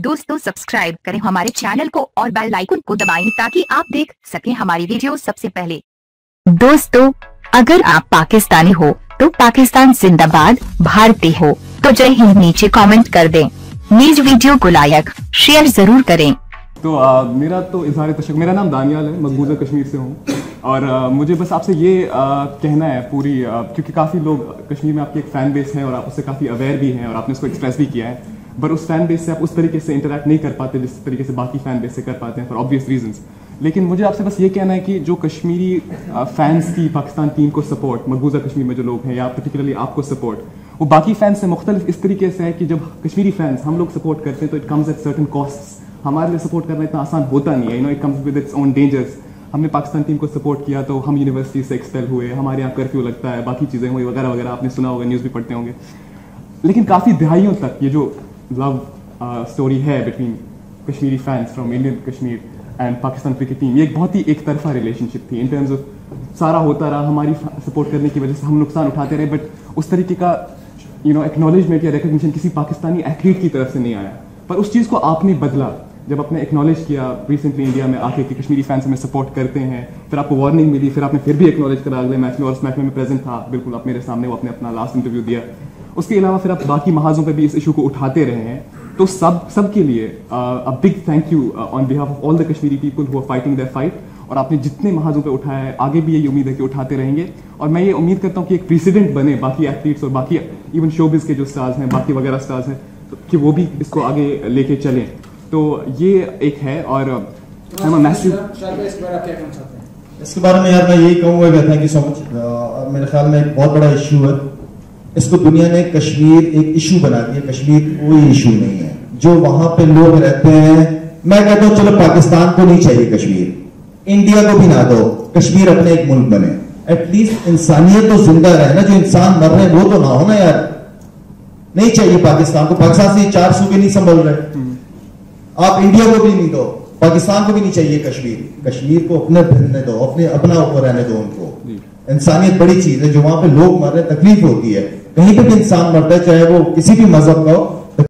दोस्तों सब्सक्राइब करें हमारे चैनल को और बेल आइकन को दबाएं ताकि आप देख सकें हमारी वीडियो सबसे पहले। दोस्तों अगर आप पाकिस्तानी हो तो पाकिस्तान जिंदाबाद, भारतीय हो तो जय हिंद नीचे कमेंट कर दें। प्लीज वीडियो को लाइक शेयर जरूर करें। तो मेरा तो इज़हार तशक्कुर, मेरा नाम दानियाल है, मकबूजा कश्मीर से हूँ और मुझे बस आपसे ये कहना है पूरी क्योंकि काफ़ी लोग कश्मीर में आपकी एक फ़ैन बेस है और आप उससे काफ़ी अवेयर भी हैं और आपने उसको एक्सप्रेस भी किया है, पर उस फ़ैन बेस से आप उस तरीके से इंटरेक्ट नहीं कर पाते जिस तरीके से बाकी फ़ैन बेस से कर पाते हैं फॉर ऑब्वियस रीजंस। लेकिन मुझे आपसे बस ये कहना है कि जो कश्मीरी फ़ैन्स की पाकिस्तान टीम को सपोर्ट, मकबूजा कश्मीर में जो लोग हैं या पर्टिकुलरली आपको सपोर्ट, वो बाकी फ़ैन्स से मुख्तलिफ इस तरीके से है कि जब कश्मीरी फ़ैन्स हम लोग सपोर्ट करते हैं तो it comes at certain costs. हमारे लिए सपोर्ट करना इतना आसान होता नहीं है, you know, it comes with its own dangers. हमने पाकिस्तान टीम को सपोर्ट किया तो हम यूनिवर्सिटी से एक्सपेल हुए, हमारे यहाँ कर्फ्यू लगता है, बाकी चीज़ें हुई वगैरह वगैरह, आपने सुना होगा, न्यूज़ भी पढ़ते होंगे। लेकिन काफ़ी दहाइयों तक ये जो लव स्टोरी है between Kashmiri fans from Indian Kashmir and Pakistan cricket team, ये एक बहुत ही एक तरफा रिलेशनशिप थी इन टर्म्स ऑफ सारा होता रहा, हमारी सपोर्ट करने की वजह से हम नुकसान उठाते रहे, बट उस तरीके का एक्नॉलेजमेंट या रिकग्निशन किसी पाकिस्तानी एथलीट की तरफ से नहीं आया। पर उस चीज़ को आपने बदला जब आपने एक्नॉलेज किया रिसेंटली इंडिया में आके कि कश्मीरी फैंस हमें सपोर्ट करते हैं, फिर आपको वार्निंग मिली, फिर आपने फिर भी एक्नॉलेज करा अगले मैच में, और उस मैच में मैं प्रेजेंट था बिल्कुल, आप मेरे सामने वो आपने अपना लास्ट इंटरव्यू दिया। उसके अलावा फिर आप बाकी महाजों पर भी इस इशू को उठाते रहे हैं, तो सब के लिए a big thank you on behalf of all the Kashmiri people who are fighting their fight. और आपने जितने महाजों पे उठाया है आगे भी यही उम्मीद है कि उठाते रहेंगे, और मैं ये उम्मीद करता हूँ कि एक प्रेसिडेंट बने बाकी एथलीट्स और बाकी इवन शोबिज के जो स्टार्स हैं, बाकी वगैरह स्टार्स हैं, तो कि वो भी इसको आगे लेके चलें। तो ये एक है। और इसके बारे में यार मैं यही कहूँगा, थैंक यू सो मच। मेरे ख्याल में एक बहुत बड़ा इशू है, इसको दुनिया ने कश्मीर एक इशू बना दिया। कश्मीर कोई इशू नहीं है, जो वहां पे लोग रहते हैं। मैं कहता हूँ चलो पाकिस्तान को नहीं चाहिए कश्मीर, इंडिया को भी ना दो, कश्मीर अपने एक मुल्क बने, एटलीस्ट इंसानियत तो जिंदा रहे ना, जो इंसान मर रहे हैं वो तो ना हो ना यार। नहीं चाहिए पाकिस्तान को, पाकिस्तान से 4 सूबे नहीं संभल रहे, आप इंडिया को भी नहीं दो, पाकिस्तान को भी नहीं चाहिए कश्मीर। कश्मीर को अपने रहने दो, अपना ऊपर रहने दो उनको। इंसानियत बड़ी चीज है, जो वहां पे लोग मर रहे हैं तकलीफ होती है, कहीं पे भी इंसान मरता है चाहे वो किसी भी मजहब का हो,